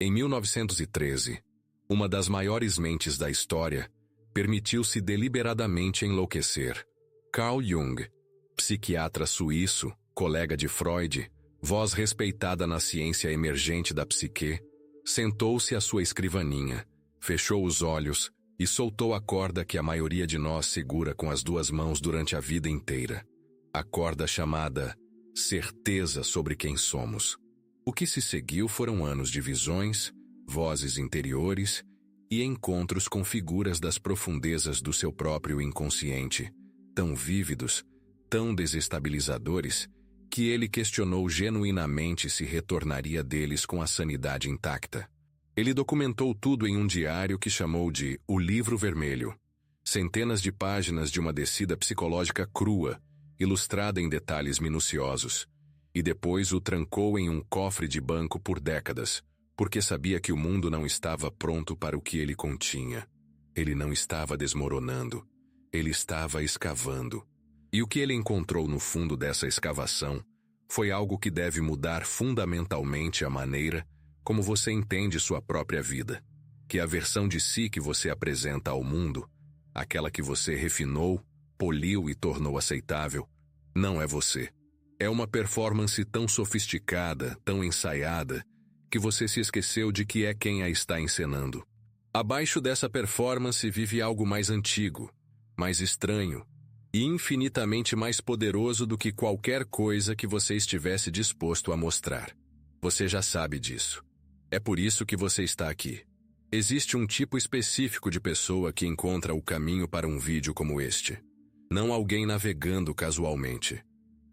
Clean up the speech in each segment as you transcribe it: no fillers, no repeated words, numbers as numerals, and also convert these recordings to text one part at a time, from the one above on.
Em 1913, uma das maiores mentes da história permitiu-se deliberadamente enlouquecer. Carl Jung, psiquiatra suíço, colega de Freud, voz respeitada na ciência emergente da psique, sentou-se à sua escrivaninha, fechou os olhos e soltou a corda que a maioria de nós segura com as duas mãos durante a vida inteira. A corda chamada certeza sobre quem somos. O que se seguiu foram anos de visões, vozes interiores e encontros com figuras das profundezas do seu próprio inconsciente, tão vívidos, tão desestabilizadores, que ele questionou genuinamente se retornaria deles com a sanidade intacta. Ele documentou tudo em um diário que chamou de O Livro Vermelho. Centenas de páginas de uma descida psicológica crua, ilustrada em detalhes minuciosos, e depois o trancou em um cofre de banco por décadas, porque sabia que o mundo não estava pronto para o que ele continha. Ele não estava desmoronando, ele estava escavando. E o que ele encontrou no fundo dessa escavação foi algo que deve mudar fundamentalmente a maneira como você entende sua própria vida. Que a versão de si que você apresenta ao mundo, aquela que você refinou, poliu e tornou aceitável, não é você. É uma performance tão sofisticada, tão ensaiada, que você se esqueceu de que é quem a está encenando. Abaixo dessa performance vive algo mais antigo, mais estranho e infinitamente mais poderoso do que qualquer coisa que você estivesse disposto a mostrar. Você já sabe disso. É por isso que você está aqui. Existe um tipo específico de pessoa que encontra o caminho para um vídeo como este. Não alguém navegando casualmente,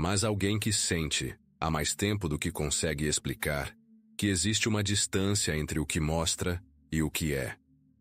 mas alguém que sente, há mais tempo do que consegue explicar, que existe uma distância entre o que mostra e o que é.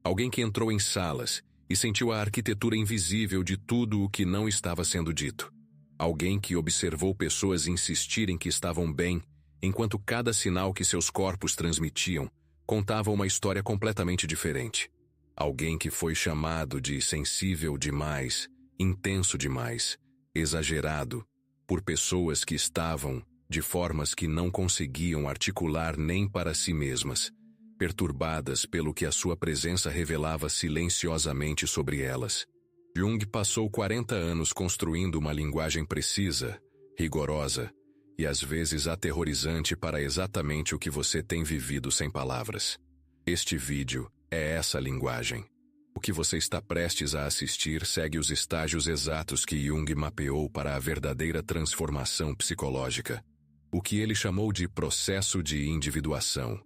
Alguém que entrou em salas e sentiu a arquitetura invisível de tudo o que não estava sendo dito. Alguém que observou pessoas insistirem que estavam bem, enquanto cada sinal que seus corpos transmitiam contava uma história completamente diferente. Alguém que foi chamado de sensível demais, intenso demais, exagerado, por pessoas que estavam, de formas que não conseguiam articular nem para si mesmas, perturbadas pelo que a sua presença revelava silenciosamente sobre elas. Jung passou 40 anos construindo uma linguagem precisa, rigorosa e às vezes aterrorizante para exatamente o que você tem vivido sem palavras. Este vídeo é essa linguagem. O que você está prestes a assistir segue os estágios exatos que Jung mapeou para a verdadeira transformação psicológica. O que ele chamou de processo de individuação.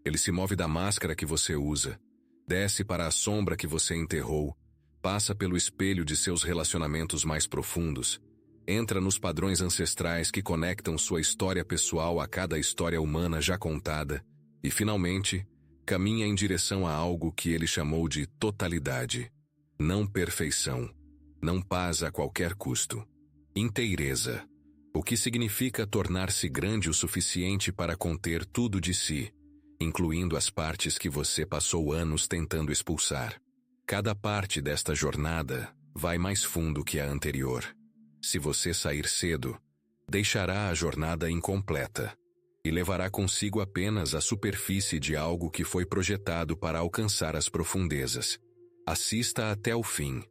Ele se move da máscara que você usa, desce para a sombra que você enterrou, passa pelo espelho de seus relacionamentos mais profundos, entra nos padrões ancestrais que conectam sua história pessoal a cada história humana já contada e, finalmente, caminha em direção a algo que ele chamou de totalidade, não perfeição, não paz a qualquer custo, inteireza, o que significa tornar-se grande o suficiente para conter tudo de si, incluindo as partes que você passou anos tentando expulsar. Cada parte desta jornada vai mais fundo que a anterior. Se você sair cedo, deixará a jornada incompleta e levará consigo apenas a superfície de algo que foi projetado para alcançar as profundezas. Assista até o fim,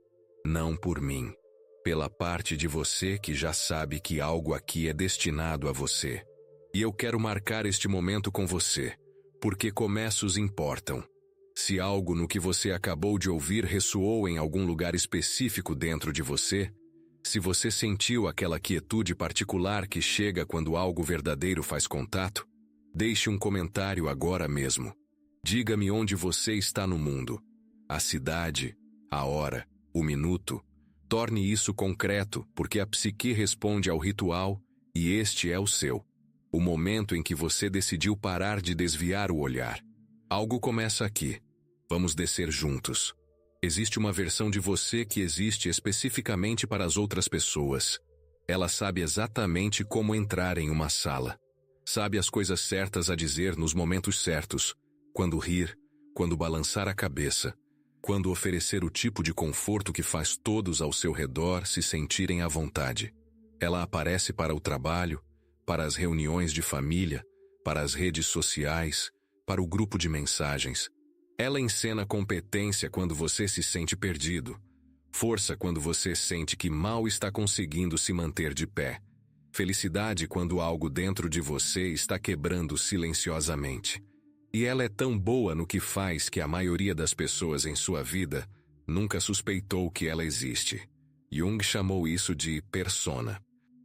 não por mim, pela parte de você que já sabe que algo aqui é destinado a você. E eu quero marcar este momento com você, porque começos importam. Se algo no que você acabou de ouvir ressoou em algum lugar específico dentro de você, se você sentiu aquela quietude particular que chega quando algo verdadeiro faz contato, deixe um comentário agora mesmo. Diga-me onde você está no mundo. A cidade, a hora, o minuto. Torne isso concreto, porque a psique responde ao ritual e este é o seu. O momento em que você decidiu parar de desviar o olhar. Algo começa aqui. Vamos descer juntos. Existe uma versão de você que existe especificamente para as outras pessoas. Ela sabe exatamente como entrar em uma sala. Sabe as coisas certas a dizer nos momentos certos. Quando rir, quando balançar a cabeça. Quando oferecer o tipo de conforto que faz todos ao seu redor se sentirem à vontade. Ela aparece para o trabalho, para as reuniões de família, para as redes sociais, para o grupo de mensagens. Ela encena competência quando você se sente perdido, força quando você sente que mal está conseguindo se manter de pé, felicidade quando algo dentro de você está quebrando silenciosamente. E ela é tão boa no que faz que a maioria das pessoas em sua vida nunca suspeitou que ela existe. Jung chamou isso de persona.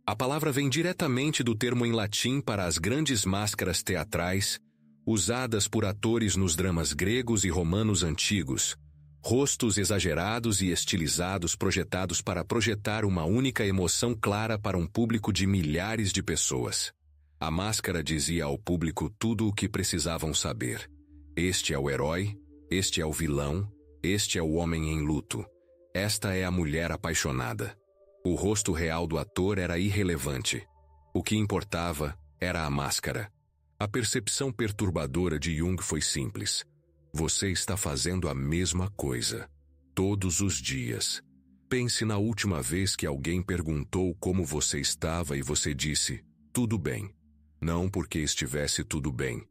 A palavra vem diretamente do termo em latim para as grandes máscaras teatrais, usadas por atores nos dramas gregos e romanos antigos, rostos exagerados e estilizados projetados para projetar uma única emoção clara para um público de milhares de pessoas. A máscara dizia ao público tudo o que precisavam saber. Este é o herói, este é o vilão, este é o homem em luto, esta é a mulher apaixonada. O rosto real do ator era irrelevante. O que importava era a máscara. A percepção perturbadora de Jung foi simples. Você está fazendo a mesma coisa, todos os dias. Pense na última vez que alguém perguntou como você estava e você disse, tudo bem. Não porque estivesse tudo bem.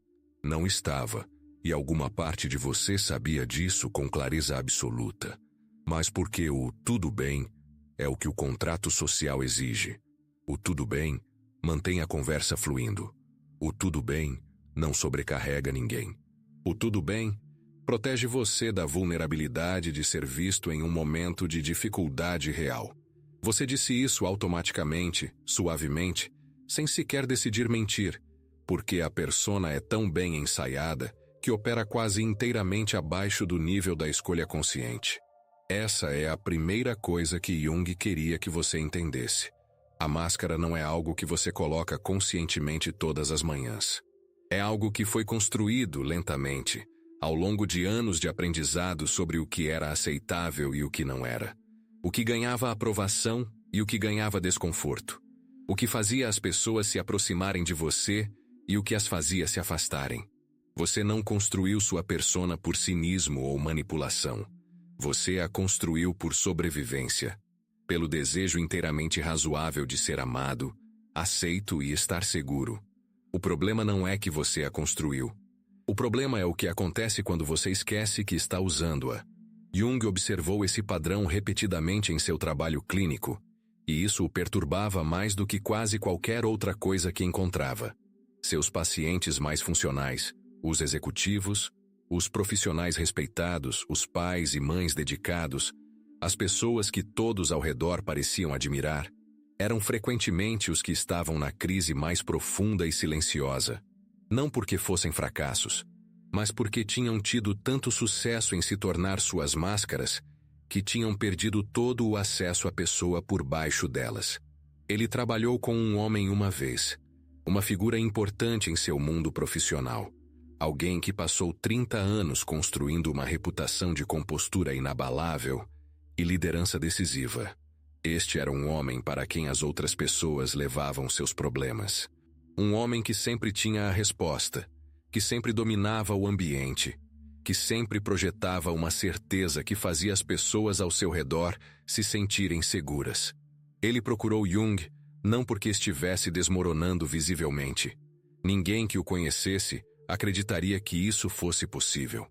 Não estava, e alguma parte de você sabia disso com clareza absoluta. Mas porque o tudo bem é o que o contrato social exige. O tudo bem mantém a conversa fluindo. O tudo bem não sobrecarrega ninguém. O tudo bem protege você da vulnerabilidade de ser visto em um momento de dificuldade real. Você disse isso automaticamente, suavemente, sem sequer decidir mentir, porque a persona é tão bem ensaiada que opera quase inteiramente abaixo do nível da escolha consciente. Essa é a primeira coisa que Jung queria que você entendesse. A máscara não é algo que você coloca conscientemente todas as manhãs. É algo que foi construído lentamente, ao longo de anos de aprendizado sobre o que era aceitável e o que não era. O que ganhava aprovação e o que ganhava desconforto. O que fazia as pessoas se aproximarem de você e o que as fazia se afastarem. Você não construiu sua persona por cinismo ou manipulação. Você a construiu por sobrevivência, pelo desejo inteiramente razoável de ser amado, aceito e estar seguro. O problema não é que você a construiu. O problema é o que acontece quando você esquece que está usando-a. Jung observou esse padrão repetidamente em seu trabalho clínico, e isso o perturbava mais do que quase qualquer outra coisa que encontrava. Seus pacientes mais funcionais, os executivos, os profissionais respeitados, os pais e mães dedicados, as pessoas que todos ao redor pareciam admirar, eram frequentemente os que estavam na crise mais profunda e silenciosa. Não porque fossem fracassos, mas porque tinham tido tanto sucesso em se tornar suas máscaras que tinham perdido todo o acesso à pessoa por baixo delas. Ele trabalhou com um homem uma vez, uma figura importante em seu mundo profissional, alguém que passou 30 anos construindo uma reputação de compostura inabalável e liderança decisiva. Este era um homem para quem as outras pessoas levavam seus problemas. Um homem que sempre tinha a resposta, que sempre dominava o ambiente, que sempre projetava uma certeza que fazia as pessoas ao seu redor se sentirem seguras. Ele procurou Jung não porque estivesse desmoronando visivelmente. Ninguém que o conhecesse acreditaria que isso fosse possível.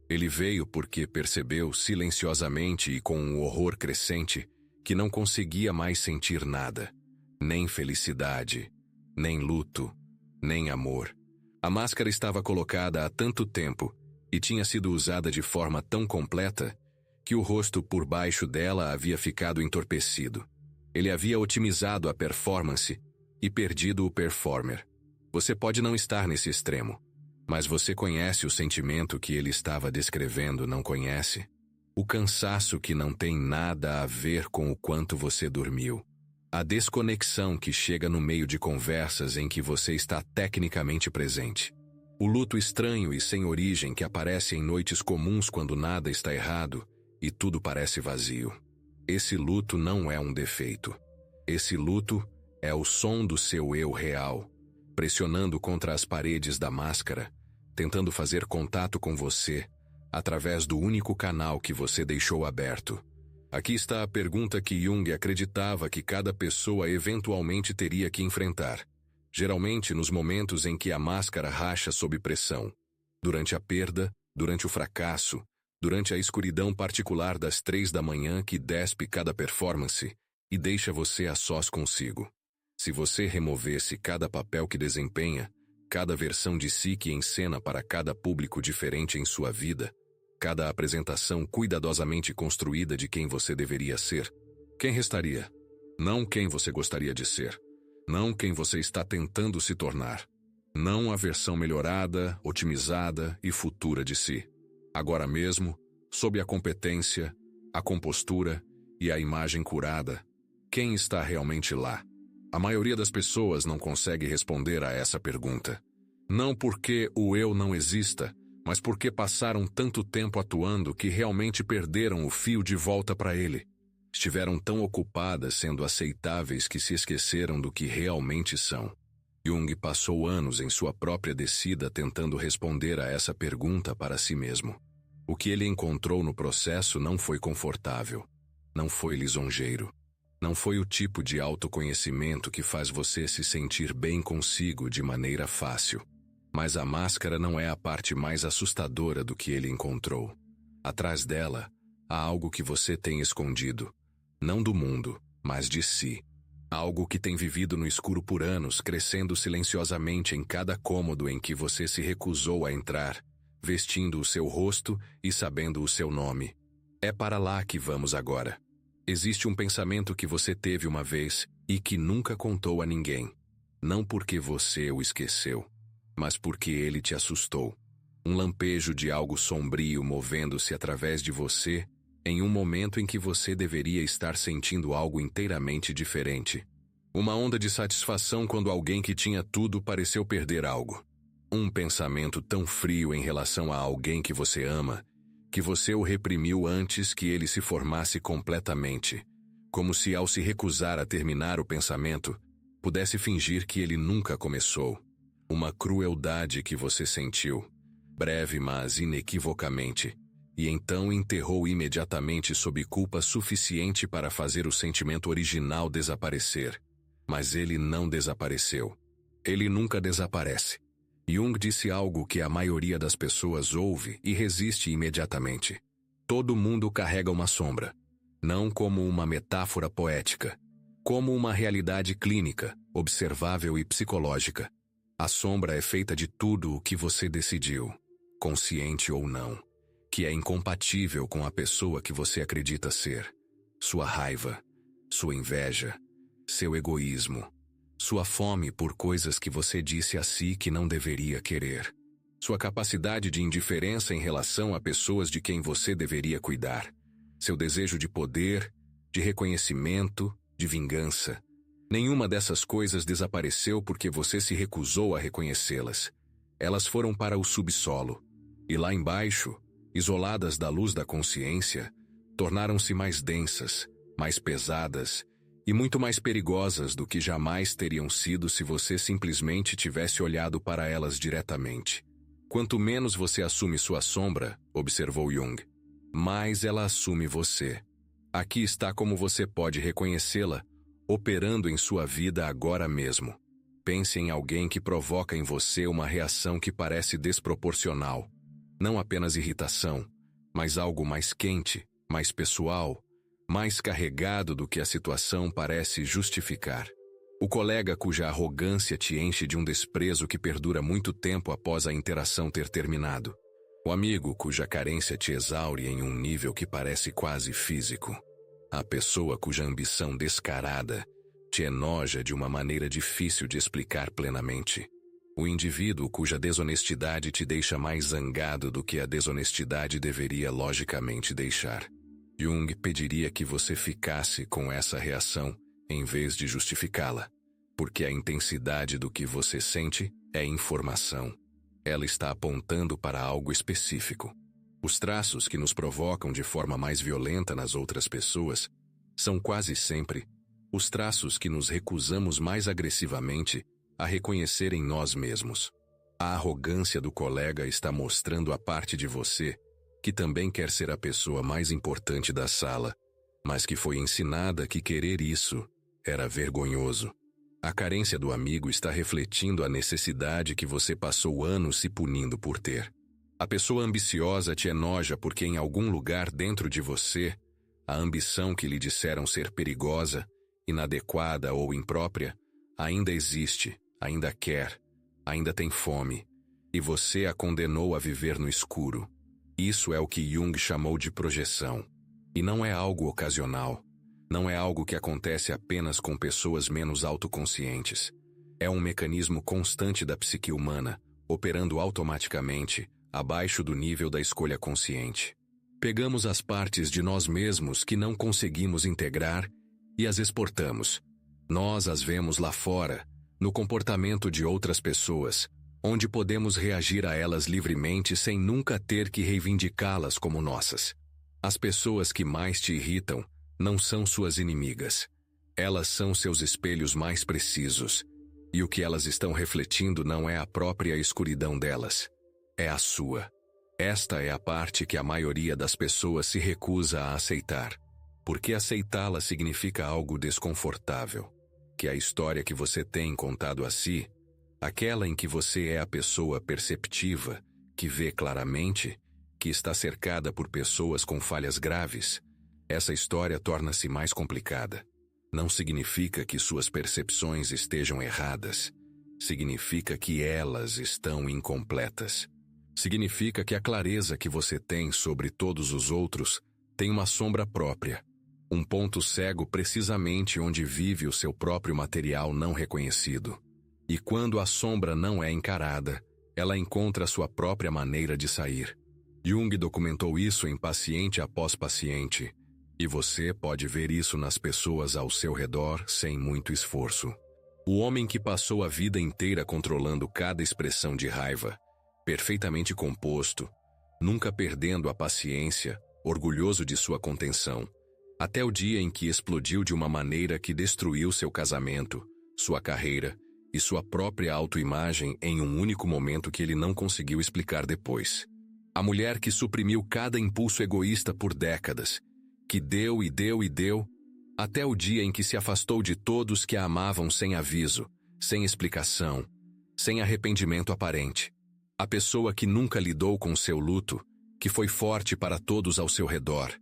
Ele veio porque percebeu silenciosamente e com um horror crescente que não conseguia mais sentir nada, nem felicidade, nem luto, nem amor. A máscara estava colocada há tanto tempo e tinha sido usada de forma tão completa que o rosto por baixo dela havia ficado entorpecido. Ele havia otimizado a performance e perdido o performer. Você pode não estar nesse extremo, mas você conhece o sentimento que ele estava descrevendo, não conhece? O cansaço que não tem nada a ver com o quanto você dormiu. A desconexão que chega no meio de conversas em que você está tecnicamente presente. O luto estranho e sem origem que aparece em noites comuns quando nada está errado e tudo parece vazio. Esse luto não é um defeito. Esse luto é o som do seu eu real, pressionando contra as paredes da máscara, tentando fazer contato com você, através do único canal que você deixou aberto. Aqui está a pergunta que Jung acreditava que cada pessoa eventualmente teria que enfrentar, geralmente nos momentos em que a máscara racha sob pressão. Durante a perda, durante o fracasso, durante a escuridão particular das 3 da manhã que despe cada performance e deixa você a sós consigo. Se você removesse cada papel que desempenha, cada versão de si que encena para cada público diferente em sua vida, cada apresentação cuidadosamente construída de quem você deveria ser, quem restaria? Não quem você gostaria de ser. Não quem você está tentando se tornar. Não a versão melhorada, otimizada e futura de si. Agora mesmo, sob a competência, a compostura e a imagem curada, quem está realmente lá? A maioria das pessoas não consegue responder a essa pergunta. Não porque o eu não exista, mas porque passaram tanto tempo atuando que realmente perderam o fio de volta para ele. Estiveram tão ocupadas sendo aceitáveis que se esqueceram do que realmente são. Jung passou anos em sua própria descida tentando responder a essa pergunta para si mesmo. O que ele encontrou no processo não foi confortável, não foi lisonjeiro. Não foi o tipo de autoconhecimento que faz você se sentir bem consigo de maneira fácil. Mas a máscara não é a parte mais assustadora do que ele encontrou. Atrás dela, há algo que você tem escondido. Não do mundo, mas de si. Algo que tem vivido no escuro por anos, crescendo silenciosamente em cada cômodo em que você se recusou a entrar, vestindo o seu rosto e sabendo o seu nome. É para lá que vamos agora. Existe um pensamento que você teve uma vez e que nunca contou a ninguém. Não porque você o esqueceu, mas porque ele te assustou. Um lampejo de algo sombrio movendo-se através de você em um momento em que você deveria estar sentindo algo inteiramente diferente. Uma onda de satisfação quando alguém que tinha tudo pareceu perder algo. Um pensamento tão frio em relação a alguém que você ama, que você o reprimiu antes que ele se formasse completamente, como se ao se recusar a terminar o pensamento, pudesse fingir que ele nunca começou. Uma crueldade que você sentiu, breve mas inequivocamente, e então enterrou imediatamente sob culpa suficiente para fazer o sentimento original desaparecer. Mas ele não desapareceu. Ele nunca desaparece. Jung disse algo que a maioria das pessoas ouve e resiste imediatamente. Todo mundo carrega uma sombra, não como uma metáfora poética, como uma realidade clínica, observável e psicológica. A sombra é feita de tudo o que você decidiu, consciente ou não, que é incompatível com a pessoa que você acredita ser. Sua raiva, sua inveja, seu egoísmo, sua fome por coisas que você disse a si que não deveria querer. Sua capacidade de indiferença em relação a pessoas de quem você deveria cuidar. Seu desejo de poder, de reconhecimento, de vingança. Nenhuma dessas coisas desapareceu porque você se recusou a reconhecê-las. Elas foram para o subsolo. E lá embaixo, isoladas da luz da consciência, tornaram-se mais densas, mais pesadas e muito mais perigosas do que jamais teriam sido se você simplesmente tivesse olhado para elas diretamente. Quanto menos você assume sua sombra, observou Jung, mais ela assume você. Aqui está como você pode reconhecê-la, operando em sua vida agora mesmo. Pense em alguém que provoca em você uma reação que parece desproporcional. Não apenas irritação, mas algo mais quente, mais pessoal, mais carregado do que a situação parece justificar. O colega cuja arrogância te enche de um desprezo que perdura muito tempo após a interação ter terminado. O amigo cuja carência te exaure em um nível que parece quase físico. A pessoa cuja ambição descarada te enoja de uma maneira difícil de explicar plenamente. O indivíduo cuja desonestidade te deixa mais zangado do que a desonestidade deveria logicamente deixar. Jung pediria que você ficasse com essa reação em vez de justificá-la, porque a intensidade do que você sente é informação. Ela está apontando para algo específico. Os traços que nos provocam de forma mais violenta nas outras pessoas são quase sempre os traços que nos recusamos mais agressivamente a reconhecer em nós mesmos. A arrogância do colega está mostrando a parte de você que também quer ser a pessoa mais importante da sala, mas que foi ensinada que querer isso era vergonhoso. A carência do amigo está refletindo a necessidade que você passou anos se punindo por ter. A pessoa ambiciosa te enoja porque em algum lugar dentro de você, a ambição que lhe disseram ser perigosa, inadequada ou imprópria, ainda existe, ainda quer, ainda tem fome, e você a condenou a viver no escuro. Isso é o que Jung chamou de projeção. E não é algo ocasional. Não é algo que acontece apenas com pessoas menos autoconscientes. É um mecanismo constante da psique humana, operando automaticamente, abaixo do nível da escolha consciente. Pegamos as partes de nós mesmos que não conseguimos integrar e as exportamos. Nós as vemos lá fora, no comportamento de outras pessoas, onde podemos reagir a elas livremente sem nunca ter que reivindicá-las como nossas. As pessoas que mais te irritam não são suas inimigas. Elas são seus espelhos mais precisos, e o que elas estão refletindo não é a própria escuridão delas, é a sua. Esta é a parte que a maioria das pessoas se recusa a aceitar, porque aceitá-la significa algo desconfortável, que a história que você tem contado a si, aquela em que você é a pessoa perceptiva, que vê claramente, que está cercada por pessoas com falhas graves, essa história torna-se mais complicada. Não significa que suas percepções estejam erradas. Significa que elas estão incompletas. Significa que a clareza que você tem sobre todos os outros tem uma sombra própria, um ponto cego precisamente onde vive o seu próprio material não reconhecido. E quando a sombra não é encarada, ela encontra sua própria maneira de sair. Jung documentou isso em paciente após paciente, e você pode ver isso nas pessoas ao seu redor sem muito esforço. O homem que passou a vida inteira controlando cada expressão de raiva, perfeitamente composto, nunca perdendo a paciência, orgulhoso de sua contenção, até o dia em que explodiu de uma maneira que destruiu seu casamento, sua carreira e sua própria autoimagem em um único momento que ele não conseguiu explicar depois. A mulher que suprimiu cada impulso egoísta por décadas, que deu e deu e deu, até o dia em que se afastou de todos que a amavam sem aviso, sem explicação, sem arrependimento aparente. A pessoa que nunca lidou com seu luto, que foi forte para todos ao seu redor,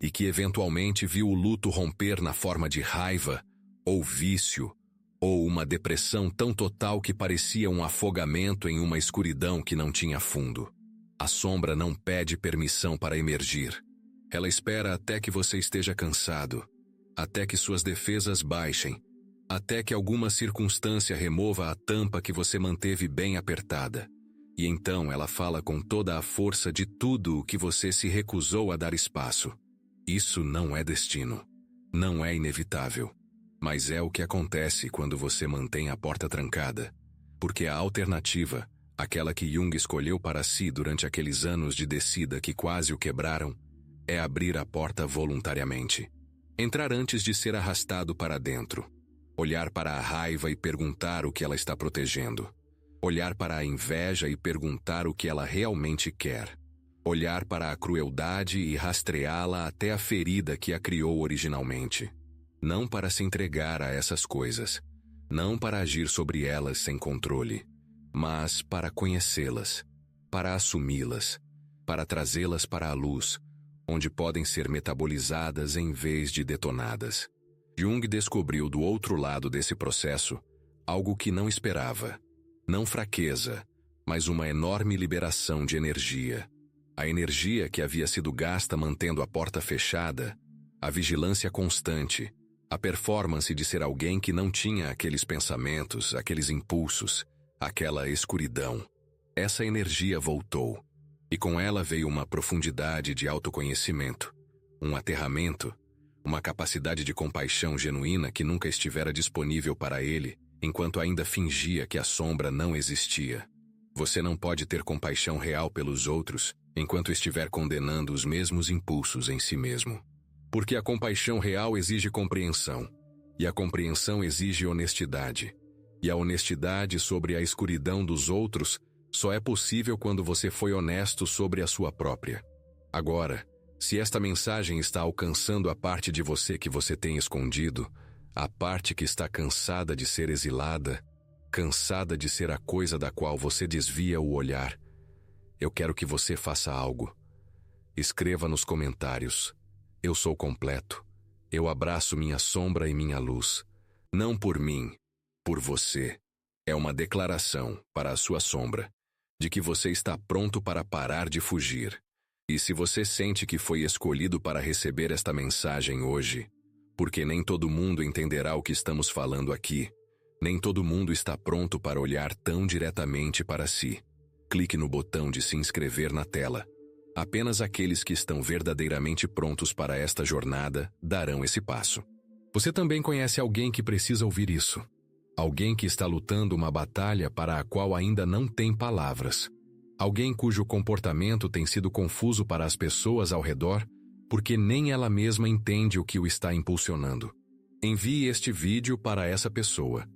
e que eventualmente viu o luto romper na forma de raiva, ou vício, ou uma depressão tão total que parecia um afogamento em uma escuridão que não tinha fundo. A sombra não pede permissão para emergir. Ela espera até que você esteja cansado, até que suas defesas baixem, até que alguma circunstância remova a tampa que você manteve bem apertada. E então ela fala com toda a força de tudo o que você se recusou a dar espaço. Isso não é destino. Não é inevitável. Mas é o que acontece quando você mantém a porta trancada. Porque a alternativa, aquela que Jung escolheu para si durante aqueles anos de descida que quase o quebraram, é abrir a porta voluntariamente. Entrar antes de ser arrastado para dentro. Olhar para a raiva e perguntar o que ela está protegendo. Olhar para a inveja e perguntar o que ela realmente quer. Olhar para a crueldade e rastreá-la até a ferida que a criou originalmente. Não para se entregar a essas coisas. Não para agir sobre elas sem controle. Mas para conhecê-las. Para assumi-las. Para trazê-las para a luz, onde podem ser metabolizadas em vez de detonadas. Jung descobriu do outro lado desse processo algo que não esperava. Não fraqueza, mas uma enorme liberação de energia. A energia que havia sido gasta mantendo a porta fechada, a vigilância constante, a performance de ser alguém que não tinha aqueles pensamentos, aqueles impulsos, aquela escuridão. Essa energia voltou, e com ela veio uma profundidade de autoconhecimento, um aterramento, uma capacidade de compaixão genuína que nunca estivera disponível para ele, enquanto ainda fingia que a sombra não existia. Você não pode ter compaixão real pelos outros enquanto estiver condenando os mesmos impulsos em si mesmo. Porque a compaixão real exige compreensão, e a compreensão exige honestidade. E a honestidade sobre a escuridão dos outros só é possível quando você foi honesto sobre a sua própria. Agora, se esta mensagem está alcançando a parte de você que você tem escondido, a parte que está cansada de ser exilada, cansada de ser a coisa da qual você desvia o olhar, Eu quero que você faça algo. Escreva nos comentários. Eu sou completo. Eu abraço minha sombra e minha luz. Não por mim, por você. É uma declaração para a sua sombra de que você está pronto para parar de fugir. E se você sente que foi escolhido para receber esta mensagem hoje, porque nem todo mundo entenderá o que estamos falando aqui, nem todo mundo está pronto para olhar tão diretamente para si. Clique no botão de se inscrever na tela. Apenas aqueles que estão verdadeiramente prontos para esta jornada darão esse passo. Você também conhece alguém que precisa ouvir isso. Alguém que está lutando uma batalha para a qual ainda não tem palavras. Alguém cujo comportamento tem sido confuso para as pessoas ao redor, porque nem ela mesma entende o que o está impulsionando. Envie este vídeo para essa pessoa.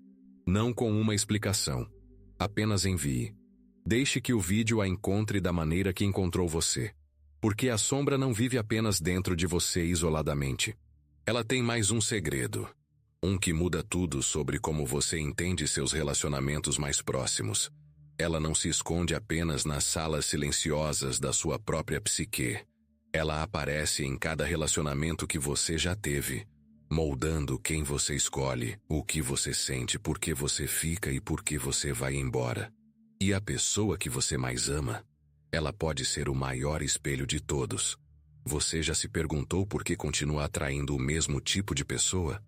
Não com uma explicação. Apenas envie. Deixe que o vídeo a encontre da maneira que encontrou você. Porque a sombra não vive apenas dentro de você isoladamente. Ela tem mais um segredo. Um que muda tudo sobre como você entende seus relacionamentos mais próximos. Ela não se esconde apenas nas salas silenciosas da sua própria psique. Ela aparece em cada relacionamento que você já teve, moldando quem você escolhe, o que você sente, por que você fica e por que você vai embora. E a pessoa que você mais ama, ela pode ser o maior espelho de todos. Você já se perguntou por que continua atraindo o mesmo tipo de pessoa?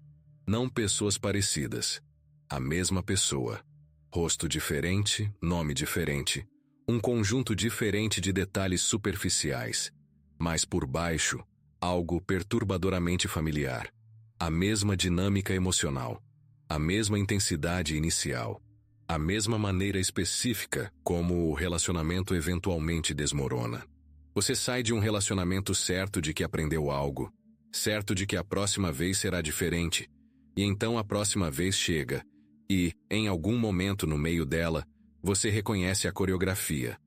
Não pessoas parecidas. A mesma pessoa. Rosto diferente, nome diferente. Um conjunto diferente de detalhes superficiais. Mas por baixo, algo perturbadoramente familiar. A mesma dinâmica emocional. A mesma intensidade inicial. A mesma maneira específica como o relacionamento eventualmente desmorona. Você sai de um relacionamento certo de que aprendeu algo, certo de que a próxima vez será diferente, e então a próxima vez chega, e, em algum momento no meio dela, você reconhece a coreografia.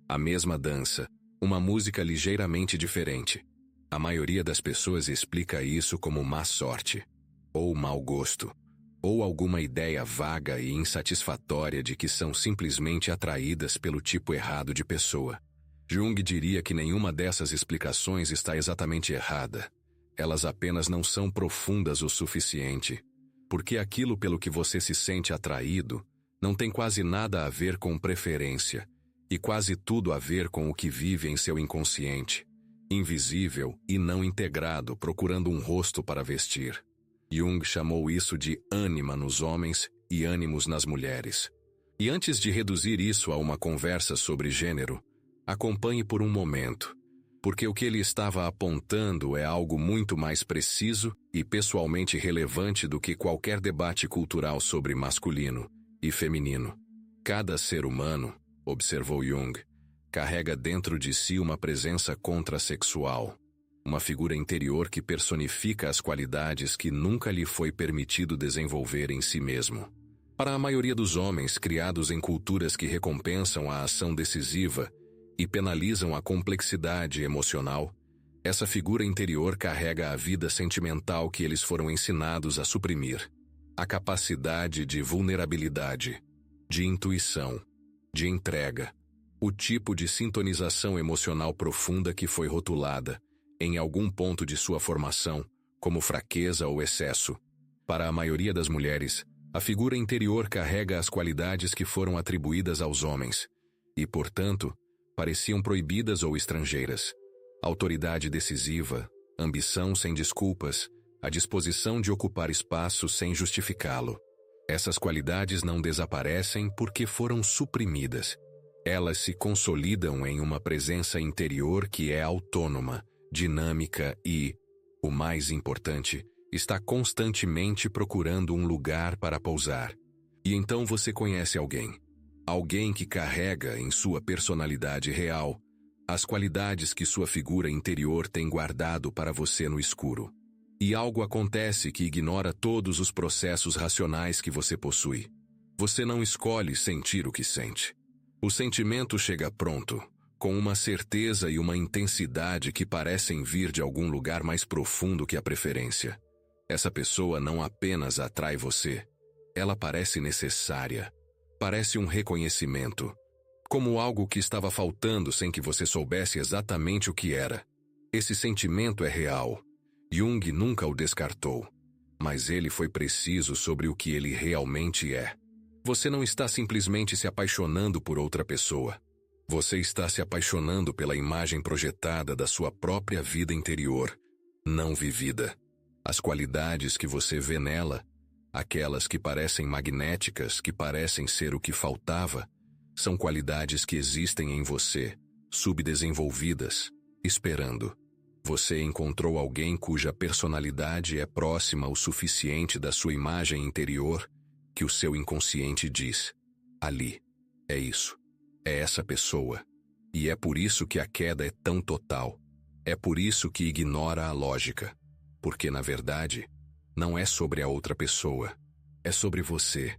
A mesma dança, uma música ligeiramente diferente. A maioria das pessoas explica isso como má sorte, ou mau gosto, ou alguma ideia vaga e insatisfatória de que são simplesmente atraídas pelo tipo errado de pessoa. Jung diria que nenhuma dessas explicações está exatamente errada. Elas apenas não são profundas o suficiente, porque aquilo pelo que você se sente atraído não tem quase nada a ver com preferência, e quase tudo a ver com o que vive em seu inconsciente, invisível e não integrado, procurando um rosto para vestir. Jung chamou isso de ânima nos homens e ânimos nas mulheres. E antes de reduzir isso a uma conversa sobre gênero, acompanhe por um momento, porque o que ele estava apontando é algo muito mais preciso e pessoalmente relevante do que qualquer debate cultural sobre masculino e feminino. Cada ser humano, observou Jung, carrega dentro de si uma presença contrassexual, uma figura interior que personifica as qualidades que nunca lhe foi permitido desenvolver em si mesmo. Para a maioria dos homens criados em culturas que recompensam a ação decisiva e penalizam a complexidade emocional, essa figura interior carrega a vida sentimental que eles foram ensinados a suprimir, a capacidade de vulnerabilidade, de intuição, de entrega, o tipo de sintonização emocional profunda que foi rotulada, em algum ponto de sua formação, como fraqueza ou excesso. Para a maioria das mulheres, a figura interior carrega as qualidades que foram atribuídas aos homens, e, portanto, pareciam proibidas ou estrangeiras. Autoridade decisiva, ambição sem desculpas, a disposição de ocupar espaço sem justificá-lo. Essas qualidades não desaparecem porque foram suprimidas. Elas se consolidam em uma presença interior que é autônoma, dinâmica e, o mais importante, está constantemente procurando um lugar para pousar. E então você conhece alguém. Alguém que carrega em sua personalidade real as qualidades que sua figura interior tem guardado para você no escuro. E algo acontece que ignora todos os processos racionais que você possui. Você não escolhe sentir o que sente. O sentimento chega pronto, com uma certeza e uma intensidade que parecem vir de algum lugar mais profundo que a preferência. Essa pessoa não apenas atrai você, ela parece necessária. Parece um reconhecimento, como algo que estava faltando sem que você soubesse exatamente o que era. Esse sentimento é real. Jung nunca o descartou, mas ele foi preciso sobre o que ele realmente é. Você não está simplesmente se apaixonando por outra pessoa. Você está se apaixonando pela imagem projetada da sua própria vida interior, não vivida. As qualidades que você vê nela, aquelas que parecem magnéticas, que parecem ser o que faltava, são qualidades que existem em você, subdesenvolvidas, esperando. Você encontrou alguém cuja personalidade é próxima o suficiente da sua imagem interior, que o seu inconsciente diz: ali, é isso, é essa pessoa. E é por isso que a queda é tão total. É por isso que ignora a lógica. Porque, na verdade, não é sobre a outra pessoa. É sobre você,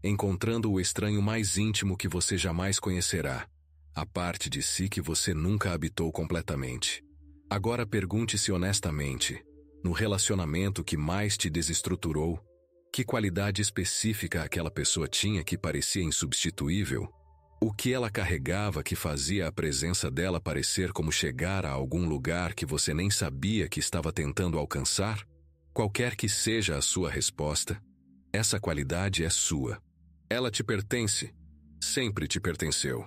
encontrando o estranho mais íntimo que você jamais conhecerá, a parte de si que você nunca habitou completamente. Agora pergunte-se honestamente, no relacionamento que mais te desestruturou, que qualidade específica aquela pessoa tinha que parecia insubstituível? O que ela carregava que fazia a presença dela parecer como chegar a algum lugar que você nem sabia que estava tentando alcançar? Qualquer que seja a sua resposta, essa qualidade é sua. Ela te pertence, sempre te pertenceu.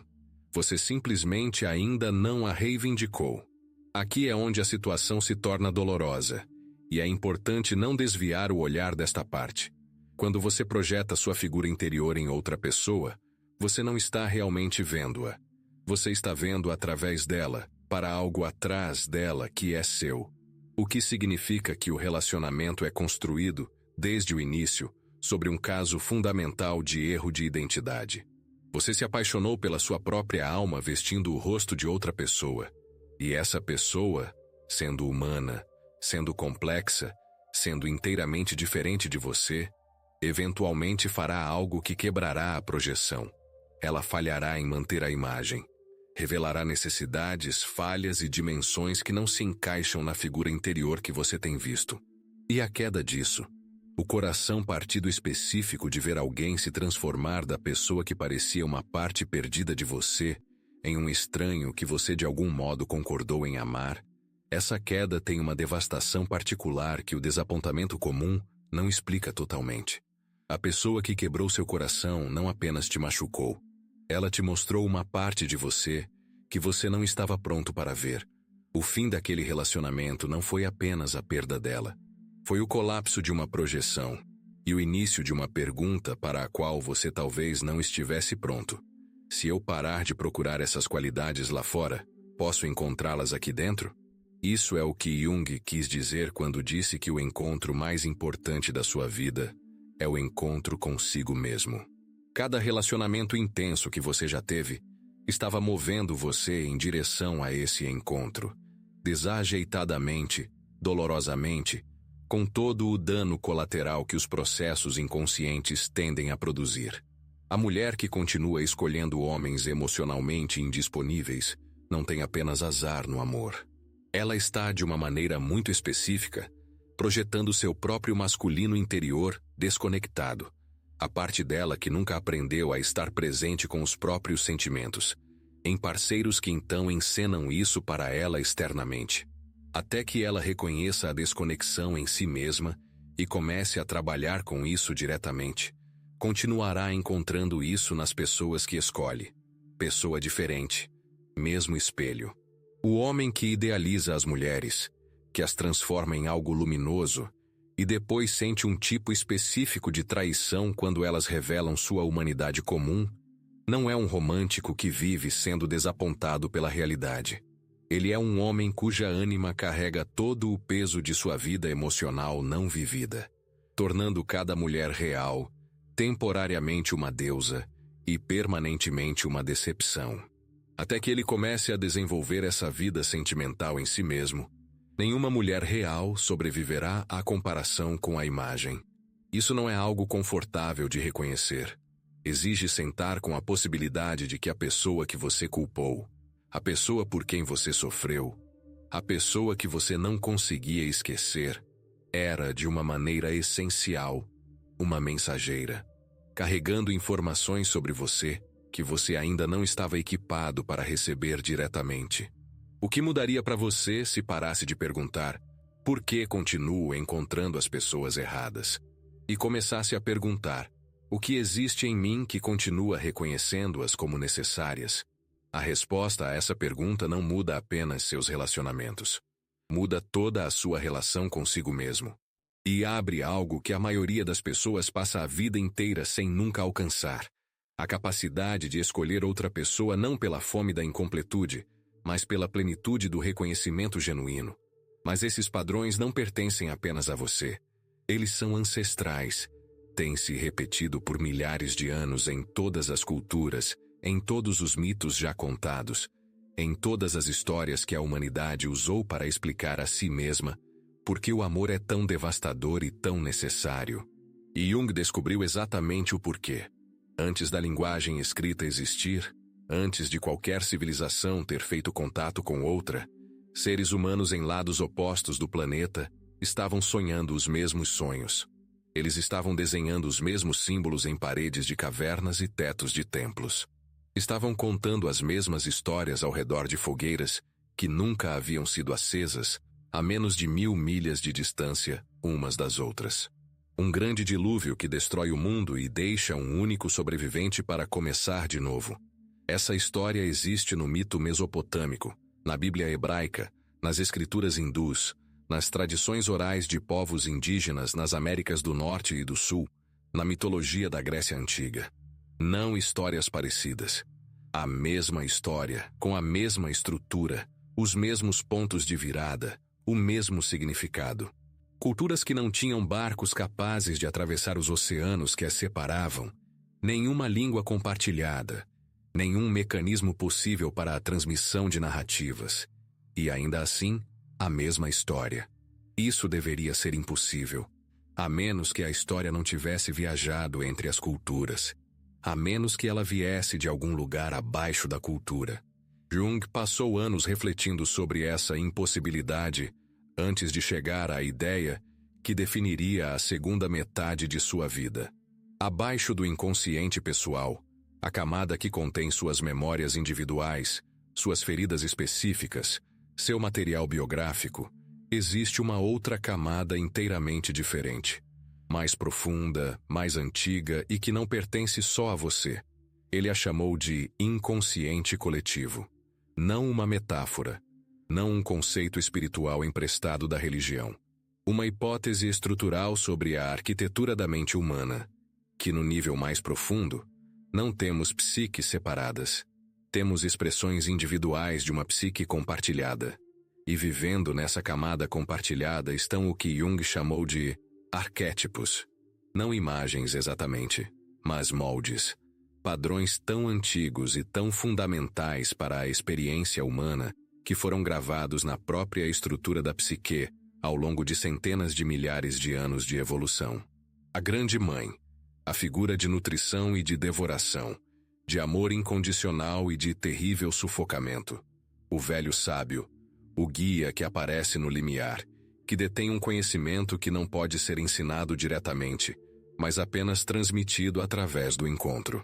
Você simplesmente ainda não a reivindicou. Aqui é onde a situação se torna dolorosa, e é importante não desviar o olhar desta parte. Quando você projeta sua figura interior em outra pessoa, você não está realmente vendo-a. Você está vendo através dela, para algo atrás dela que é seu. O que significa que o relacionamento é construído, desde o início, sobre um caso fundamental de erro de identidade. Você se apaixonou pela sua própria alma vestindo o rosto de outra pessoa. E essa pessoa, sendo humana, sendo complexa, sendo inteiramente diferente de você, eventualmente fará algo que quebrará a projeção. Ela falhará em manter a imagem. Revelará necessidades, falhas e dimensões que não se encaixam na figura interior que você tem visto. E a queda disso? O coração partido específico de ver alguém se transformar da pessoa que parecia uma parte perdida de você em um estranho que você de algum modo concordou em amar, essa queda tem uma devastação particular que o desapontamento comum não explica totalmente. A pessoa que quebrou seu coração não apenas te machucou, ela te mostrou uma parte de você que você não estava pronto para ver. O fim daquele relacionamento não foi apenas a perda dela. Foi o colapso de uma projeção e o início de uma pergunta para a qual você talvez não estivesse pronto. Se eu parar de procurar essas qualidades lá fora, posso encontrá-las aqui dentro? Isso é o que Jung quis dizer quando disse que o encontro mais importante da sua vida é o encontro consigo mesmo. Cada relacionamento intenso que você já teve estava movendo você em direção a esse encontro, desajeitadamente, dolorosamente, com todo o dano colateral que os processos inconscientes tendem a produzir. A mulher que continua escolhendo homens emocionalmente indisponíveis não tem apenas azar no amor. Ela está, de uma maneira muito específica, projetando seu próprio masculino interior desconectado, a parte dela que nunca aprendeu a estar presente com os próprios sentimentos, em parceiros que então encenam isso para ela externamente, até que ela reconheça a desconexão em si mesma e comece a trabalhar com isso diretamente. Continuará encontrando isso nas pessoas que escolhe. Pessoa diferente, mesmo espelho. O homem que idealiza as mulheres, que as transforma em algo luminoso, e depois sente um tipo específico de traição quando elas revelam sua humanidade comum, não é um romântico que vive sendo desapontado pela realidade. Ele é um homem cuja ânima carrega todo o peso de sua vida emocional não vivida, tornando cada mulher real, temporariamente uma deusa e permanentemente uma decepção. Até que ele comece a desenvolver essa vida sentimental em si mesmo, nenhuma mulher real sobreviverá à comparação com a imagem. Isso não é algo confortável de reconhecer. Exige sentar com a possibilidade de que a pessoa que você culpou, a pessoa por quem você sofreu, a pessoa que você não conseguia esquecer, era, de uma maneira essencial, uma mensageira, carregando informações sobre você, que você ainda não estava equipado para receber diretamente. O que mudaria para você se parasse de perguntar por que continuo encontrando as pessoas erradas? E começasse a perguntar o que existe em mim que continua reconhecendo-as como necessárias? A resposta a essa pergunta não muda apenas seus relacionamentos. Muda toda a sua relação consigo mesmo. E abre algo que a maioria das pessoas passa a vida inteira sem nunca alcançar. A capacidade de escolher outra pessoa não pela fome da incompletude, mas pela plenitude do reconhecimento genuíno. Mas esses padrões não pertencem apenas a você. Eles são ancestrais. Têm se repetido por milhares de anos em todas as culturas, em todos os mitos já contados, em todas as histórias que a humanidade usou para explicar a si mesma, porque o amor é tão devastador e tão necessário. E Jung descobriu exatamente o porquê. Antes da linguagem escrita existir, antes de qualquer civilização ter feito contato com outra, seres humanos em lados opostos do planeta estavam sonhando os mesmos sonhos. Eles estavam desenhando os mesmos símbolos em paredes de cavernas e tetos de templos. Estavam contando as mesmas histórias ao redor de fogueiras que nunca haviam sido acesas, a menos de 1000 milhas de distância umas das outras. Um grande dilúvio que destrói o mundo e deixa um único sobrevivente para começar de novo. Essa história existe no mito mesopotâmico, na Bíblia hebraica, nas escrituras hindus, nas tradições orais de povos indígenas nas Américas do Norte e do Sul, na mitologia da Grécia Antiga. Não histórias parecidas. A mesma história, com a mesma estrutura, os mesmos pontos de virada, o mesmo significado. Culturas que não tinham barcos capazes de atravessar os oceanos que as separavam, nenhuma língua compartilhada, nenhum mecanismo possível para a transmissão de narrativas. E ainda assim, a mesma história. Isso deveria ser impossível, a menos que a história não tivesse viajado entre as culturas, a menos que ela viesse de algum lugar abaixo da cultura. Jung passou anos refletindo sobre essa impossibilidade antes de chegar à ideia que definiria a segunda metade de sua vida. Abaixo do inconsciente pessoal, a camada que contém suas memórias individuais, suas feridas específicas, seu material biográfico, existe uma outra camada inteiramente diferente, mais profunda, mais antiga e que não pertence só a você. Ele a chamou de inconsciente coletivo. Não uma metáfora, não um conceito espiritual emprestado da religião. Uma hipótese estrutural sobre a arquitetura da mente humana, que no nível mais profundo, não temos psiques separadas. Temos expressões individuais de uma psique compartilhada. E vivendo nessa camada compartilhada estão o que Jung chamou de arquétipos. Não imagens exatamente, mas moldes. Padrões tão antigos e tão fundamentais para a experiência humana que foram gravados na própria estrutura da psique ao longo de centenas de milhares de anos de evolução. A Grande Mãe, a figura de nutrição e de devoração, de amor incondicional e de terrível sufocamento. O velho sábio, o guia que aparece no limiar, que detém um conhecimento que não pode ser ensinado diretamente, mas apenas transmitido através do encontro.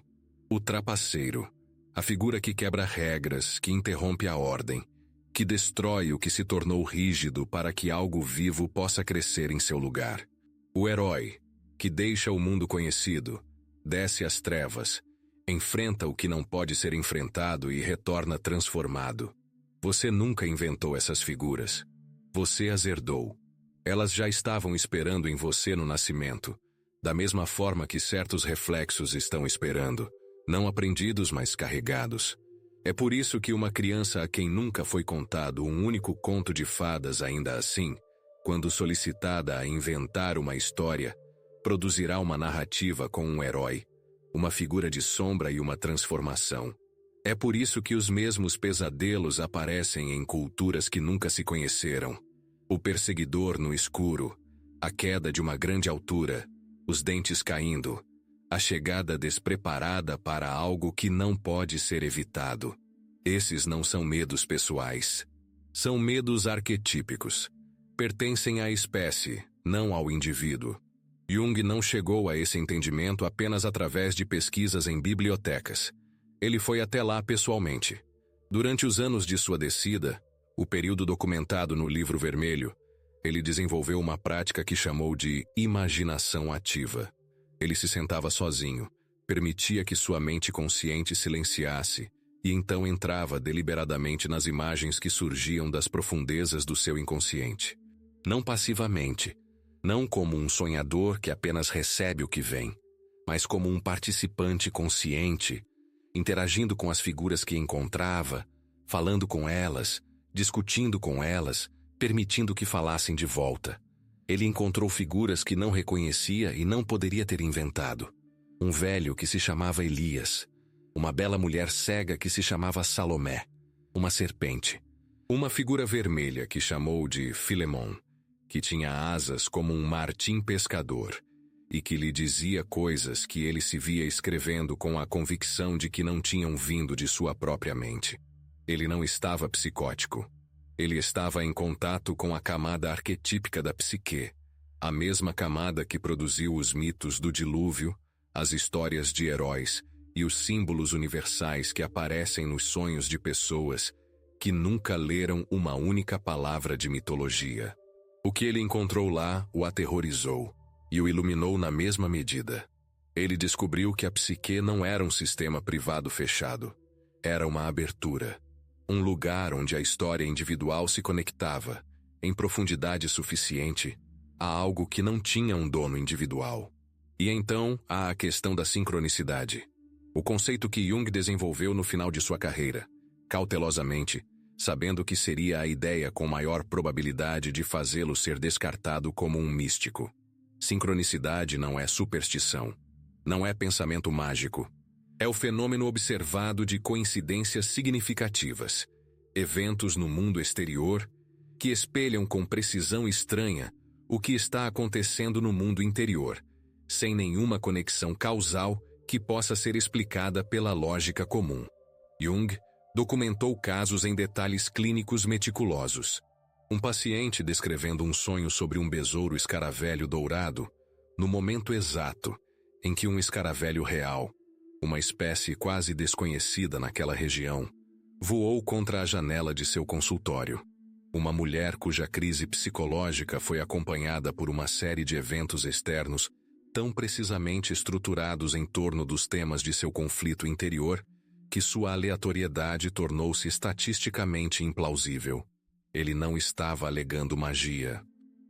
O trapaceiro, a figura que quebra regras, que interrompe a ordem, que destrói o que se tornou rígido para que algo vivo possa crescer em seu lugar. O herói, que deixa o mundo conhecido, desce às trevas, enfrenta o que não pode ser enfrentado e retorna transformado. Você nunca inventou essas figuras. Você as herdou. Elas já estavam esperando em você no nascimento, da mesma forma que certos reflexos estão esperando, não aprendidos, mas carregados. É por isso que uma criança a quem nunca foi contado um único conto de fadas ainda assim, quando solicitada a inventar uma história, produzirá uma narrativa com um herói, uma figura de sombra e uma transformação. É por isso que os mesmos pesadelos aparecem em culturas que nunca se conheceram. O perseguidor no escuro, a queda de uma grande altura, os dentes caindo, a chegada despreparada para algo que não pode ser evitado. Esses não são medos pessoais. São medos arquetípicos. Pertencem à espécie, não ao indivíduo. Jung não chegou a esse entendimento apenas através de pesquisas em bibliotecas. Ele foi até lá pessoalmente. Durante os anos de sua descida, o período documentado no Livro Vermelho, ele desenvolveu uma prática que chamou de imaginação ativa. Ele se sentava sozinho, permitia que sua mente consciente silenciasse e então entrava deliberadamente nas imagens que surgiam das profundezas do seu inconsciente. Não passivamente, não como um sonhador que apenas recebe o que vem, mas como um participante consciente, interagindo com as figuras que encontrava, falando com elas, discutindo com elas, permitindo que falassem de volta. Ele encontrou figuras que não reconhecia e não poderia ter inventado. Um velho que se chamava Elias, uma bela mulher cega que se chamava Salomé, uma serpente, uma figura vermelha que chamou de Filemon, que tinha asas como um martim pescador e que lhe dizia coisas que ele se via escrevendo com a convicção de que não tinham vindo de sua própria mente. Ele não estava psicótico. Ele estava em contato com a camada arquetípica da psique, a mesma camada que produziu os mitos do dilúvio, as histórias de heróis e os símbolos universais que aparecem nos sonhos de pessoas que nunca leram uma única palavra de mitologia. O que ele encontrou lá o aterrorizou e o iluminou na mesma medida. Ele descobriu que a psique não era um sistema privado fechado. Era uma abertura. Um lugar onde a história individual se conectava, em profundidade suficiente, a algo que não tinha um dono individual. E então há a questão da sincronicidade. O conceito que Jung desenvolveu no final de sua carreira, cautelosamente, sabendo que seria a ideia com maior probabilidade de fazê-lo ser descartado como um místico. Sincronicidade não é superstição. Não é pensamento mágico. É o fenômeno observado de coincidências significativas, eventos no mundo exterior que espelham com precisão estranha o que está acontecendo no mundo interior, sem nenhuma conexão causal que possa ser explicada pela lógica comum. Jung documentou casos em detalhes clínicos meticulosos. Um paciente descrevendo um sonho sobre um besouro escaravelho dourado, no momento exato em que um escaravelho real, uma espécie quase desconhecida naquela região, voou contra a janela de seu consultório. Uma mulher cuja crise psicológica foi acompanhada por uma série de eventos externos tão precisamente estruturados em torno dos temas de seu conflito interior que sua aleatoriedade tornou-se estatisticamente implausível. Ele não estava alegando magia.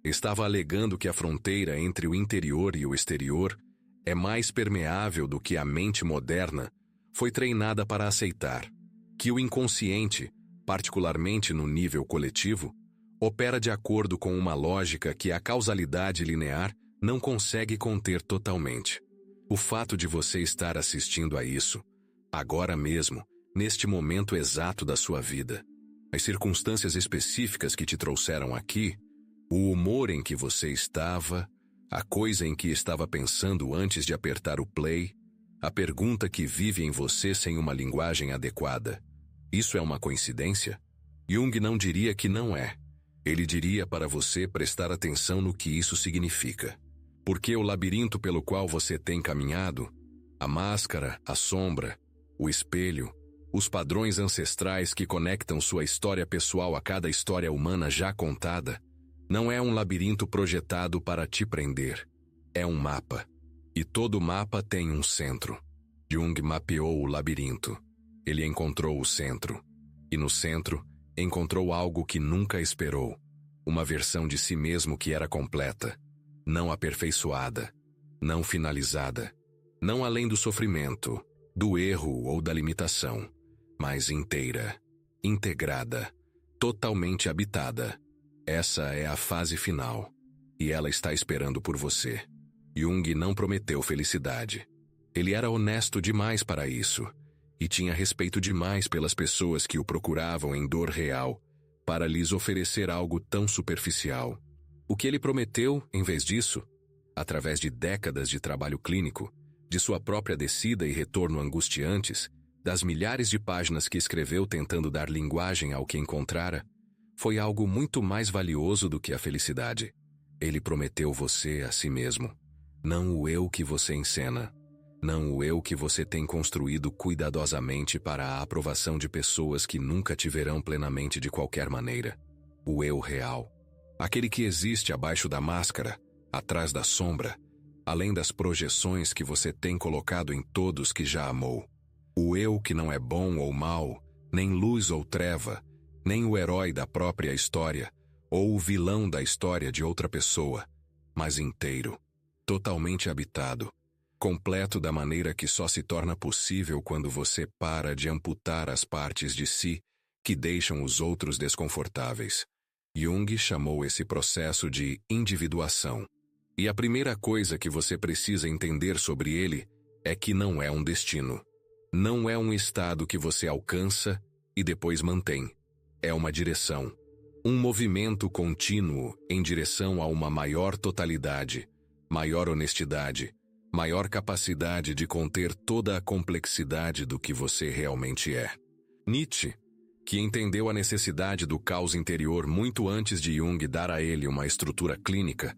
Estava alegando que a fronteira entre o interior e o exterior é mais permeável do que a mente moderna foi treinada para aceitar, que o inconsciente, particularmente no nível coletivo, opera de acordo com uma lógica que a causalidade linear não consegue conter totalmente. O fato de você estar assistindo a isso, agora mesmo, neste momento exato da sua vida, as circunstâncias específicas que te trouxeram aqui, o humor em que você estava, a coisa em que estava pensando antes de apertar o play, a pergunta que vive em você sem uma linguagem adequada. Isso é uma coincidência? Jung não diria que não é. Ele diria para você prestar atenção no que isso significa. Porque o labirinto pelo qual você tem caminhado, a máscara, a sombra, o espelho, os padrões ancestrais que conectam sua história pessoal a cada história humana já contada, não é um labirinto projetado para te prender. É um mapa. E todo mapa tem um centro. Jung mapeou o labirinto. Ele encontrou o centro. E no centro, encontrou algo que nunca esperou. Uma versão de si mesmo que era completa. Não aperfeiçoada. Não finalizada. Não além do sofrimento, do erro ou da limitação. Mas inteira. Integrada. Totalmente habitada. Essa é a fase final, e ela está esperando por você. Jung não prometeu felicidade. Ele era honesto demais para isso, e tinha respeito demais pelas pessoas que o procuravam em dor real, para lhes oferecer algo tão superficial. O que ele prometeu, em vez disso, através de décadas de trabalho clínico, de sua própria descida e retorno angustiantes, das milhares de páginas que escreveu tentando dar linguagem ao que encontrara, foi algo muito mais valioso do que a felicidade. Ele prometeu você a si mesmo, não o eu que você encena. Não o eu que você tem construído cuidadosamente para a aprovação de pessoas que nunca te verão plenamente de qualquer maneira. O eu real. Aquele que existe abaixo da máscara, atrás da sombra, além das projeções que você tem colocado em todos que já amou. O eu que não é bom ou mal, nem luz ou treva, nem o herói da própria história, ou o vilão da história de outra pessoa, mas inteiro, totalmente habitado, completo da maneira que só se torna possível quando você para de amputar as partes de si que deixam os outros desconfortáveis. Jung chamou esse processo de individuação. E a primeira coisa que você precisa entender sobre ele é que não é um destino. Não é um estado que você alcança e depois mantém. É uma direção. Um movimento contínuo em direção a uma maior totalidade, maior honestidade, maior capacidade de conter toda a complexidade do que você realmente é. Nietzsche, que entendeu a necessidade do caos interior muito antes de Jung dar a ele uma estrutura clínica,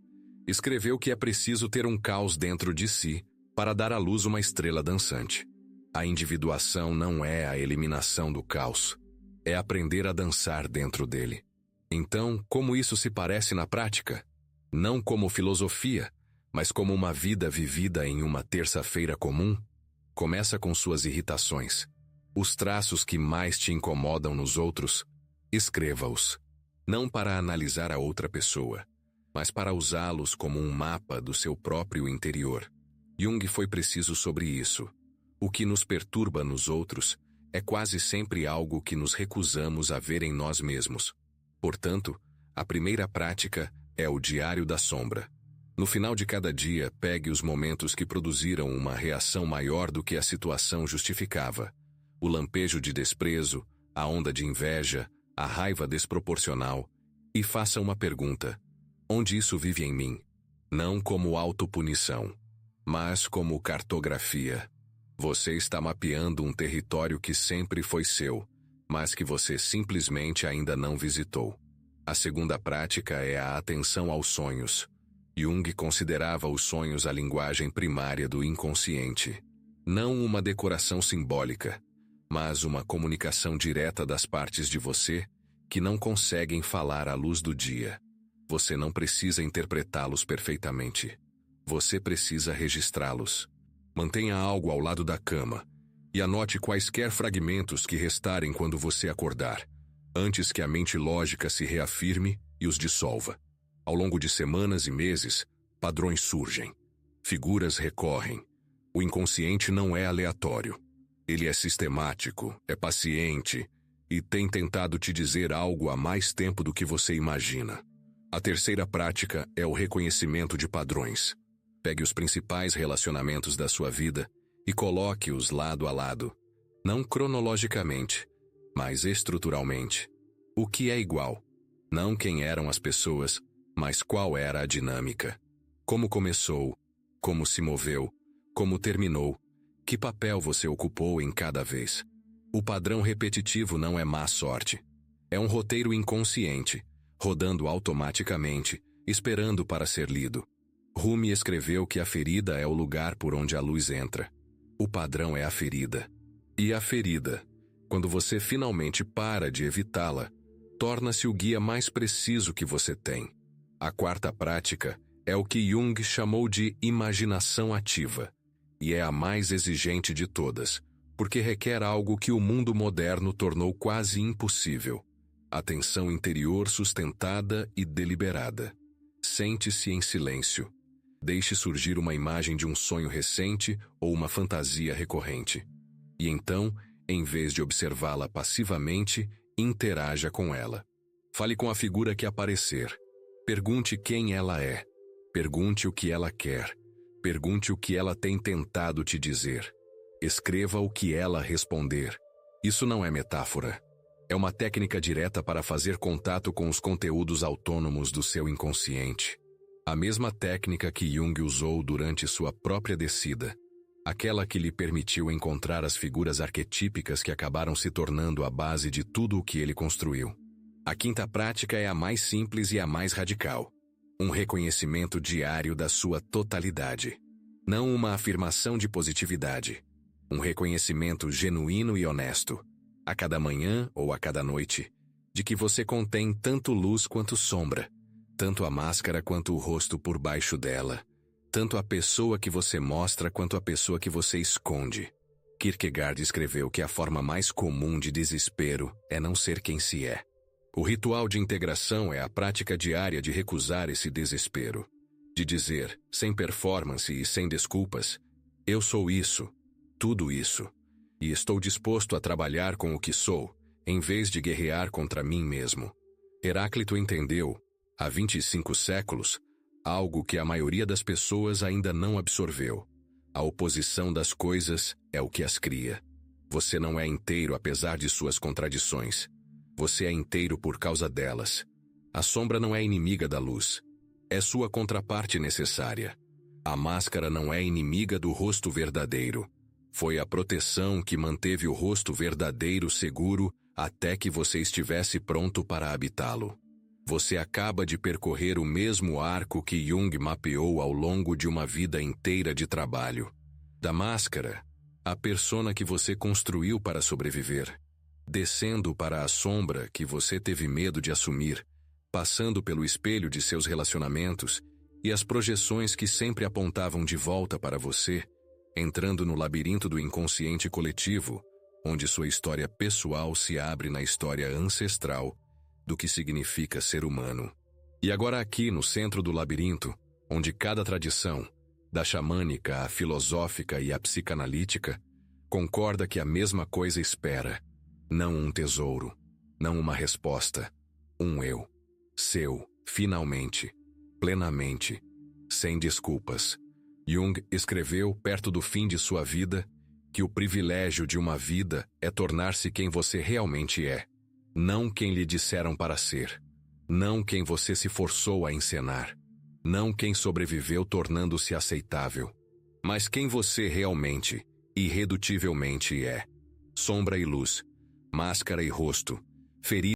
escreveu que é preciso ter um caos dentro de si para dar à luz uma estrela dançante. A individuação não é a eliminação do caos, é aprender a dançar dentro dele. Então, como isso se parece na prática? Não como filosofia, mas como uma vida vivida em uma terça-feira comum? Começa com suas irritações. Os traços que mais te incomodam nos outros, escreva-os. Não para analisar a outra pessoa, mas para usá-los como um mapa do seu próprio interior. Jung foi preciso sobre isso. O que nos perturba nos outros é quase sempre algo que nos recusamos a ver em nós mesmos. Portanto, a primeira prática é o diário da sombra. No final de cada dia, pegue os momentos que produziram uma reação maior do que a situação justificava. O lampejo de desprezo, a onda de inveja, a raiva desproporcional, e faça uma pergunta: onde isso vive em mim? Não como autopunição, mas como cartografia. Você está mapeando um território que sempre foi seu, mas que você simplesmente ainda não visitou. A segunda prática é a atenção aos sonhos. Jung considerava os sonhos a linguagem primária do inconsciente. Não uma decoração simbólica, mas uma comunicação direta das partes de você que não conseguem falar à luz do dia. Você não precisa interpretá-los perfeitamente. Você precisa registrá-los. Mantenha algo ao lado da cama e anote quaisquer fragmentos que restarem quando você acordar, antes que a mente lógica se reafirme e os dissolva. Ao longo de semanas e meses, padrões surgem. Figuras recorrem. O inconsciente não é aleatório. Ele é sistemático, é paciente e tem tentado te dizer algo há mais tempo do que você imagina. A terceira prática é o reconhecimento de padrões. Pegue os principais relacionamentos da sua vida e coloque-os lado a lado. Não cronologicamente, mas estruturalmente. O que é igual? Não quem eram as pessoas, mas qual era a dinâmica. Como começou, como se moveu, como terminou, que papel você ocupou em cada vez. O padrão repetitivo não é má sorte. É um roteiro inconsciente, rodando automaticamente, esperando para ser lido. Rumi escreveu que a ferida é o lugar por onde a luz entra. O padrão é a ferida. E a ferida, quando você finalmente para de evitá-la, torna-se o guia mais preciso que você tem. A quarta prática é o que Jung chamou de imaginação ativa, e é a mais exigente de todas, porque requer algo que o mundo moderno tornou quase impossível: atenção interior sustentada e deliberada. Sente-se em silêncio. Deixe surgir uma imagem de um sonho recente ou uma fantasia recorrente. E então, em vez de observá-la passivamente, interaja com ela. Fale com a figura que aparecer. Pergunte quem ela é. Pergunte o que ela quer. Pergunte o que ela tem tentado te dizer. Escreva o que ela responder. Isso não é metáfora. É uma técnica direta para fazer contato com os conteúdos autônomos do seu inconsciente. A mesma técnica que Jung usou durante sua própria descida. Aquela que lhe permitiu encontrar as figuras arquetípicas que acabaram se tornando a base de tudo o que ele construiu. A quinta prática é a mais simples e a mais radical. Um reconhecimento diário da sua totalidade. Não uma afirmação de positividade. Um reconhecimento genuíno e honesto, a cada manhã ou a cada noite, de que você contém tanto luz quanto sombra, tanto a máscara quanto o rosto por baixo dela, tanto a pessoa que você mostra quanto a pessoa que você esconde. Kierkegaard escreveu que a forma mais comum de desespero é não ser quem se é. O ritual de integração é a prática diária de recusar esse desespero, de dizer, sem performance e sem desculpas, eu sou isso, tudo isso, e estou disposto a trabalhar com o que sou, em vez de guerrear contra mim mesmo. Heráclito entendeu, há 25 séculos, algo que a maioria das pessoas ainda não absorveu. A oposição das coisas é o que as cria. Você não é inteiro apesar de suas contradições. Você é inteiro por causa delas. A sombra não é inimiga da luz. É sua contraparte necessária. A máscara não é inimiga do rosto verdadeiro. Foi a proteção que manteve o rosto verdadeiro seguro até que você estivesse pronto para habitá-lo. Você acaba de percorrer o mesmo arco que Jung mapeou ao longo de uma vida inteira de trabalho. Da máscara, a persona que você construiu para sobreviver, descendo para a sombra que você teve medo de assumir, passando pelo espelho de seus relacionamentos e as projeções que sempre apontavam de volta para você, entrando no labirinto do inconsciente coletivo, onde sua história pessoal se abre na história ancestral do que significa ser humano. E agora aqui no centro do labirinto, onde cada tradição, da xamânica à filosófica e à psicanalítica, concorda que a mesma coisa espera, não um tesouro, não uma resposta, um eu, seu, finalmente, plenamente, sem desculpas. Jung escreveu, perto do fim de sua vida, que o privilégio de uma vida é tornar-se quem você realmente é, não quem lhe disseram para ser, não quem você se forçou a encenar, não quem sobreviveu tornando-se aceitável, mas quem você realmente, irredutivelmente é. Sombra e luz, máscara e rosto, ferida